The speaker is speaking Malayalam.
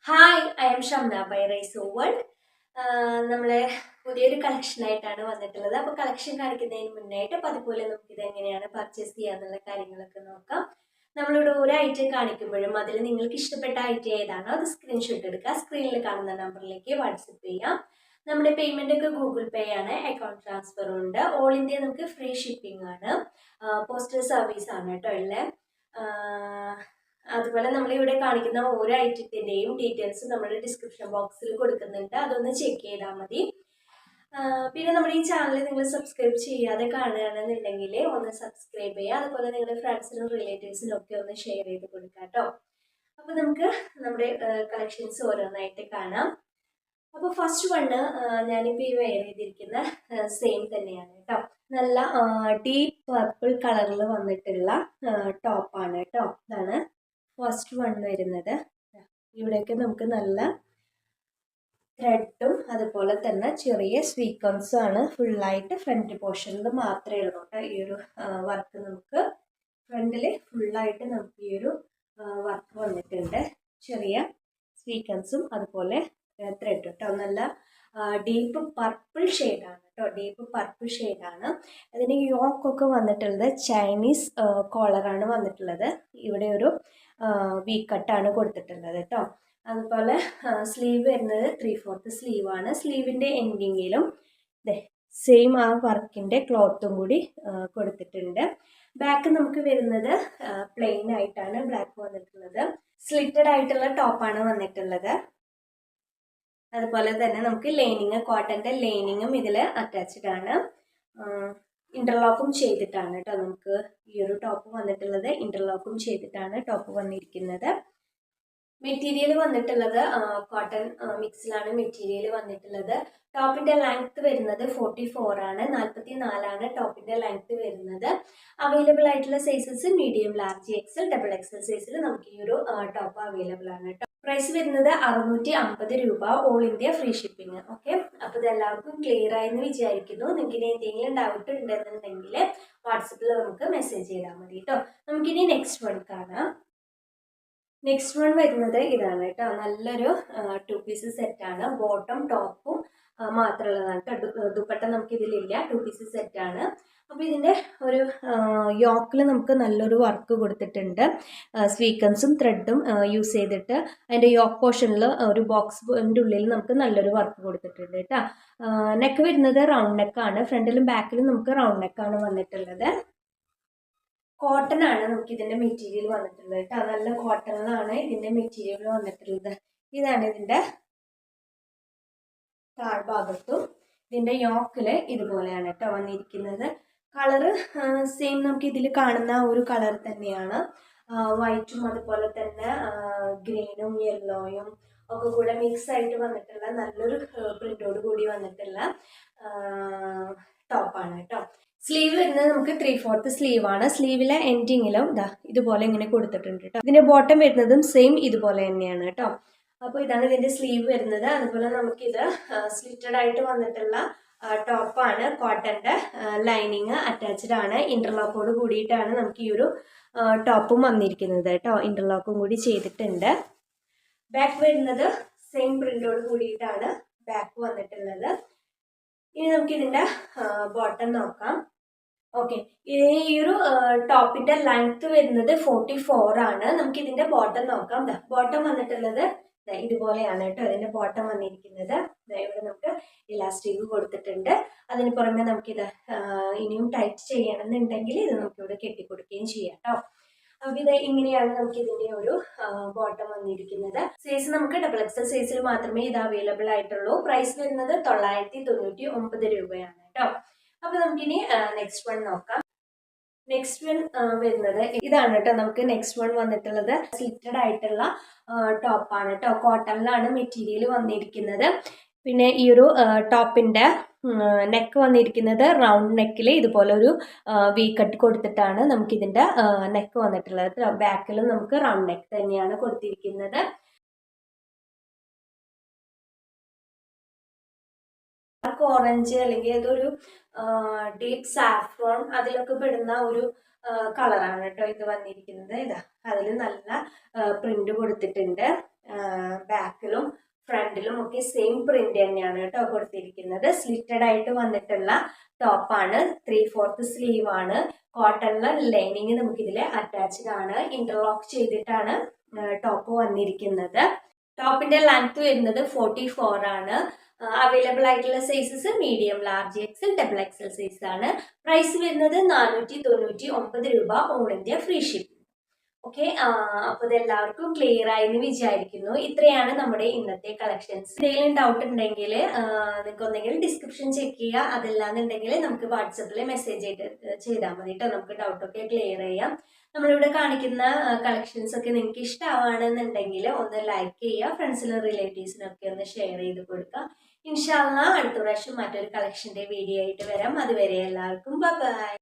Hi, I am Shamna by Rise World. നമ്മളെ പുതിയൊരു കളക്ഷനായിട്ടാണ് വന്നിട്ടുള്ളത്. അപ്പോൾ കളക്ഷൻ കാണിക്കുന്നതിന് മുന്നായിട്ട് അതുപോലെ നമുക്കിത് എങ്ങനെയാണ് പർച്ചേസ് ചെയ്യാന്നുള്ള കാര്യങ്ങളൊക്കെ നോക്കാം. നമ്മളിവിടെ ഒരു ഐറ്റം കാണിക്കുമ്പോഴും അതിൽ നിങ്ങൾക്ക് ഇഷ്ടപ്പെട്ട ഐറ്റം ഏതാണോ അത് സ്ക്രീൻഷോട്ട് എടുക്കുക. സ്ക്രീനിൽ കാണുന്ന നമ്പറിലേക്ക് വാട്സപ്പ് ചെയ്യാം. നമ്മുടെ പേയ്മെന്റ് ഒക്കെ ഗൂഗിൾ പേ ആണ്, അക്കൗണ്ട് ട്രാൻസ്ഫർ ഉണ്ട്. ഓൾ ഇന്ത്യ നമുക്ക് ഫ്രീ ഷിപ്പിംഗ് ആണ്, പോസ്റ്റൽ സർവീസ് ആണ് കേട്ടോ ഉള്ളത്. അതുപോലെ നമ്മളിവിടെ കാണിക്കുന്ന ഓരോ ഐറ്റത്തിന്റെയും ഡീറ്റെയിൽസ് നമ്മൾ ഡിസ്ക്രിപ്ഷൻ ബോക്സിൽ കൊടുക്കുന്നുണ്ട്, അതൊന്ന് ചെക്ക് ചെയ്താൽ മതി. പിന്നെ നമ്മുടെ ഈ ചാനൽ നിങ്ങൾ സബ്സ്ക്രൈബ് ചെയ്യാതെ കാണുകയാണെന്നുണ്ടെങ്കിൽ ഒന്ന് സബ്സ്ക്രൈബ് ചെയ്യുക. അതുപോലെ നിങ്ങളുടെ ഫ്രണ്ട്സിനും റിലേറ്റീവ്സിനും ഒക്കെ ഒന്ന് ഷെയർ ചെയ്ത് കൊടുക്കുക കേട്ടോ. അപ്പോൾ നമുക്ക് നമ്മുടെ കളക്ഷൻസ് ഓരോന്നായിട്ട് കാണാം. അപ്പോൾ ഫസ്റ്റ് വണ്ണ് ഞാനിപ്പോൾ ഈ വെയർ ചെയ്തിരിക്കുന്ന സെയിം തന്നെയാണ് കേട്ടോ. നല്ല ഡീപ്പ് പർപ്പിൾ കളറിൽ വന്നിട്ടുള്ള ടോപ്പാണ് കേട്ടോ. ഇതാണ് ഫസ്റ്റ് വൺ വരുന്നത്. ഇവിടെയൊക്കെ നമുക്ക് നല്ല ത്രെഡും അതുപോലെ തന്നെ ചെറിയ സ്വീക്വൻസും ആണ് ഫുള്ളായിട്ട് ഫ്രണ്ട് പോർഷനിൽ മാത്രമേ ഉള്ളൂ കേട്ടോ. ഈ ഒരു വർക്ക് നമുക്ക് ഫ്രണ്ടിൽ ഫുള്ളായിട്ട് നമുക്ക് ഈ ഒരു വർക്ക് വന്നിട്ടുണ്ട്. ചെറിയ സ്വീക്വൻസും അതുപോലെ ത്രെഡ് കേട്ടോ. നല്ല ഡീപ്പ് പർപ്പിൾ ഷെയ്ഡാണ് കേട്ടോ. ഡീപ്പ് പർപ്പിൾ ഷെയ്ഡാണ്. അതിന് യോക്കൊക്കെ വന്നിട്ടുള്ളത് ചൈനീസ് കോളറാണ് വന്നിട്ടുള്ളത്. ഇവിടെ ഒരു വി കട്ടാണ് കൊടുത്തിട്ടുള്ളത് കേട്ടോ. അതുപോലെ സ്ലീവ് വരുന്നത് 3/4 സ്ലീവാണ്. സ്ലീവിൻ്റെ എൻഡിങ്ങിലും സെയിം ആ വർക്കിൻ്റെ ക്ലോത്തും കൂടി കൊടുത്തിട്ടുണ്ട്. ബാക്ക് നമുക്ക് വരുന്നത് പ്ലെയിൻ ആയിട്ടാണ് ബ്ലാക്ക് വന്നിട്ടുള്ളത്. സ്ലിറ്റഡ് ആയിട്ടുള്ള ടോപ്പാണ് വന്നിട്ടുള്ളത്. അതുപോലെ തന്നെ നമുക്ക് ലൈനിങ്, കോട്ടൻ്റെ ലൈനിങ്ങും ഇതിൽ അറ്റാച്ച്ഡ് ആണ്. ഇന്റർലോക്കും ചെയ്തിട്ടാണ് കേട്ടോ നമുക്ക് ഈ ഒരു ടോപ്പ് വന്നിട്ടുള്ളത്. ഇന്റർലോക്കും ചെയ്തിട്ടാണ് ടോപ്പ് വന്നിരിക്കുന്നത്. മെറ്റീരിയൽ വന്നിട്ടുള്ളത് കോട്ടൺ മിക്സിലാണ് മെറ്റീരിയൽ വന്നിട്ടുള്ളത്. ടോപ്പിന്റെ ലെങ്ത് വരുന്നത് 44 ആണ്. 44 ടോപ്പിന്റെ ലെങ്ത് വരുന്നത്. അവൈലബിൾ ആയിട്ടുള്ള sizes medium, large, XL, double XL സൈസിൽ നമുക്ക് ഈ ഒരു ടോപ്പ് അവൈലബിൾ ആണ് കേട്ടോ. പ്രൈസ് വരുന്നത് 650 രൂപ, all India free shipping. Okay, അപ്പോൾ ഇതെല്ലാവർക്കും ക്ലിയർ ആയെന്ന് വിചാരിക്കുന്നു. നിങ്ങൾക്ക് ഇനി എന്തെങ്കിലും ഡൗട്ട് ഉണ്ടെന്നുണ്ടെങ്കിൽ വാട്സപ്പിൽ നമുക്ക് മെസ്സേജ് ചെയ്താൽ മതി കേട്ടോ. നമുക്കിനി നെക്സ്റ്റ് വൺ കാണാം. നെക്സ്റ്റ് വൺ വരുന്നത് ഇതാണ് കേട്ടോ. നല്ലൊരു 2 പീസ് സെറ്റാണ്. ബോട്ടം ടോപ്പും മാത്രമുള്ളതാണ് കേട്ടോ. ദുപ്പട്ട നമുക്ക് ഇതിലില്ല, 2 പീസ് സെറ്റാണ്. അപ്പോൾ ഇതിൻ്റെ ഒരു യോക്കിൽ നമുക്ക് നല്ലൊരു വർക്ക് കൊടുത്തിട്ടുണ്ട്. സ്വീക്വൻസും ത്രെഡും യൂസ് ചെയ്തിട്ട് അതിൻ്റെ യോക്ക് പോർഷനിൽ ഒരു ബോക്സിൻ്റെ ഉള്ളിൽ നമുക്ക് നല്ലൊരു വർക്ക് കൊടുത്തിട്ടുണ്ട് കേട്ടോ. നെക്ക് വരുന്നത് റൗണ്ട് നെക്കാണ്. ഫ്രണ്ടിലും ബാക്കിലും നമുക്ക് റൗണ്ട് നെക്കാണ് വന്നിട്ടുള്ളത്. കോട്ടൺ ആണ് നമുക്ക് ഇതിന്റെ മെറ്റീരിയൽ വന്നിട്ടുള്ളത് കേട്ടോ. നല്ല കോട്ടണിലാണ് ഇതിന്റെ മെറ്റീരിയൽ വന്നിട്ടുള്ളത്. ഇതാണ് ഇതിന്റെ താഴ്ഭാഗത്തും ഇതിന്റെ യോക്കില് ഇതുപോലെയാണ് കേട്ടോ വന്നിരിക്കുന്നത്. കളറ് സെയിം നമുക്ക് ഇതിൽ കാണുന്ന ഒരു കളർ തന്നെയാണ്. വൈറ്റും അതുപോലെ തന്നെ ഗ്രീനും യെല്ലോയും ഒക്കെ കൂടെ മിക്സ് ആയിട്ട് വന്നിട്ടുള്ള നല്ലൊരു പ്രിന്റോട് കൂടി വന്നിട്ടുള്ള ടോപ്പാണ് കേട്ടോ. സ്ലീവ് വരുന്നത് നമുക്ക് 3/4 സ്ലീവാണ്. സ്ലീവിലെ എൻഡിങ്ങിലും ഇതുപോലെ ഇങ്ങനെ കൊടുത്തിട്ടുണ്ട് കേട്ടോ. ഇതിന്റെ ബോട്ടം വരുന്നതും സെയിം ഇതുപോലെ തന്നെയാണ് കേട്ടോ. അപ്പോൾ ഇതാണ് ഇതിന്റെ സ്ലീവ് വരുന്നത്. അതുപോലെ നമുക്കിത് സ്ലിറ്റഡ് ആയിട്ട് വന്നിട്ടുള്ള ടോപ്പാണ്. കോട്ടന്റെ ലൈനിങ് അറ്റാച്ച്ഡ് ആണ്. ഇന്റർലോക്കോട് കൂടിയിട്ടാണ് നമുക്ക് ഈ ഒരു ടോപ്പും വന്നിരിക്കുന്നത് കേട്ടോ. ഇന്റർലോക്കും കൂടി ചെയ്തിട്ടുണ്ട്. ബാക്ക് വരുന്നത് സെയിം പ്രിന്റോട് കൂടിയിട്ടാണ് ബാക്ക് വന്നിട്ടുള്ളത്. ഇനി നമുക്ക് ഇതിന്റെ ബോട്ടം നോക്കാം. ഓക്കെ, ഈ ഒരു ടോപ്പിന്റെ ലെങ്ത് വരുന്നത് 44 ആണ്. നമുക്ക് ഇതിന്റെ ബോട്ടം നോക്കാം. ബോട്ടം വന്നിട്ടുള്ളത് ഇതുപോലെയാണ് കേട്ടോ. ഇതിന്റെ ബോട്ടം വന്നിരിക്കുന്നത്. ഇവിടെ നമുക്ക് ഇലാസ്റ്റിക് കൊടുത്തിട്ടുണ്ട്. അതിന് പുറമെ നമുക്കിത് ഇനിയും ടൈറ്റ് ചെയ്യണമെന്നുണ്ടെങ്കിൽ ഇത് നമുക്കിവിടെ കെട്ടിക്കൊടുക്കുകയും ചെയ്യാം കേട്ടോ. അപ്പോൾ ഇത് ഇങ്ങനെയാണ് നമുക്ക് ഇതിന്റെ ഒരു ബോട്ടം വന്നിരിക്കുന്നത്. സൈസ് നമുക്ക് ഡബിൾ എക്സൽ സൈസിൽ മാത്രമേ ഇത് അവൈലബിൾ ആയിട്ടുള്ളൂ. പ്രൈസ് വരുന്നത് 999 രൂപയാണ് കേട്ടോ. അപ്പൊ നമുക്കിനി നെക്സ്റ്റ് വൺ നോക്കാം. നെക്സ്റ്റ് വൺ വരുന്നത് ഇതാണ് കേട്ടോ. നമുക്ക് നെക്സ്റ്റ് വൺ വന്നിട്ടുള്ളത് സ്ലിറ്റഡ് ആയിട്ടുള്ള ടോപ്പാണ് കേട്ടോ. കോട്ടണിലാണ് മെറ്റീരിയൽ വന്നിരിക്കുന്നത്. പിന്നെ ഈ ഒരു ടോപ്പിന്റെ നെക്ക് വന്നിരിക്കുന്നത് റൗണ്ട് നെക്കിൽ ഇതുപോലെ ഒരു വി കട്ട് കൊടുത്തിട്ടാണ് നമുക്കിതിന്റെ നെക്ക് വന്നിട്ടുള്ളത്. ബാക്കിലും നമുക്ക് റൗണ്ട് നെക്ക് തന്നെയാണ് കൊടുത്തിരിക്കുന്നത്. ഓറഞ്ച് അല്ലെങ്കിൽ അതൊരു ഡീപ്പ് സാഫ്രോൺ അതിലൊക്കെ പെടുന്ന ഒരു കളറാണ് കേട്ടോ ഇത് വന്നിരിക്കുന്നത്. ഇതാ അതിൽ നല്ല പ്രിന്റ് കൊടുത്തിട്ടുണ്ട്. ബാക്കിലും ഫ്രണ്ടിലും ഒക്കെ സെയിം പ്രിന്റ് തന്നെയാണ് കേട്ടോ കൊടുത്തിരിക്കുന്നത്. സ്ലിറ്റഡ് ആയിട്ട് വന്നിട്ടുള്ള ടോപ്പാണ്. 3/4 സ്ലീവ് ആണ്. കോട്ടണിലെ ലൈനിങ് നമുക്ക് ഇതിൽ അറ്റാച്ച്ഡ് ആണ്. ഇന്റർലോക്ക് ചെയ്തിട്ടാണ് ടോപ്പ് വന്നിരിക്കുന്നത്. ടോപ്പിന്റെ ലെങ്ത് വരുന്നത് 44 ആണ്. അവൈലബിൾ ആയിട്ടുള്ള sizes medium, large, XL, double XL size ആണ്. പ്രൈസ് വരുന്നത് 499 രൂപ, all India free shipping. Okay, അപ്പൊ ഇതെല്ലാവർക്കും ക്ലിയർ ആയി എന്ന് വിചാരിക്കുന്നു. ഇത്രയാണ് നമ്മുടെ ഇന്നത്തെ കളക്ഷൻസ്. എന്തെങ്കിലും ഡൗട്ട് ഉണ്ടെങ്കിൽ നിങ്ങൾക്ക് ഒന്നെങ്കിലും ഡിസ്ക്രിപ്ഷൻ ചെക്ക് ചെയ്യുക, അതല്ലാന്നുണ്ടെങ്കിൽ നമുക്ക് വാട്സപ്പിൽ മെസ്സേജ് ചെയ്താൽ മതി കേട്ടോ. നമുക്ക് ഡൗട്ടൊക്കെ ക്ലിയർ ചെയ്യാം. നമ്മളിവിടെ കാണിക്കുന്ന കളക്ഷൻസ് ഒക്കെ നിങ്ങൾക്ക് ഇഷ്ടമാണെന്നുണ്ടെങ്കിൽ ഒന്ന് ലൈക്ക് ചെയ്യുക, ഫ്രണ്ട്സിനും റിലേറ്റീവ്സിനൊക്കെ ഒന്ന് ഷെയർ ചെയ്ത് കൊടുക്കുക. ഇൻഷാ അല്ലാഹ് അടുത്ത പ്രാവശ്യം മറ്റൊരു കളക്ഷന്റെ വീഡിയോ ആയിട്ട് വരാം. അതുവരെ എല്ലാവർക്കും ബൈ ബൈ.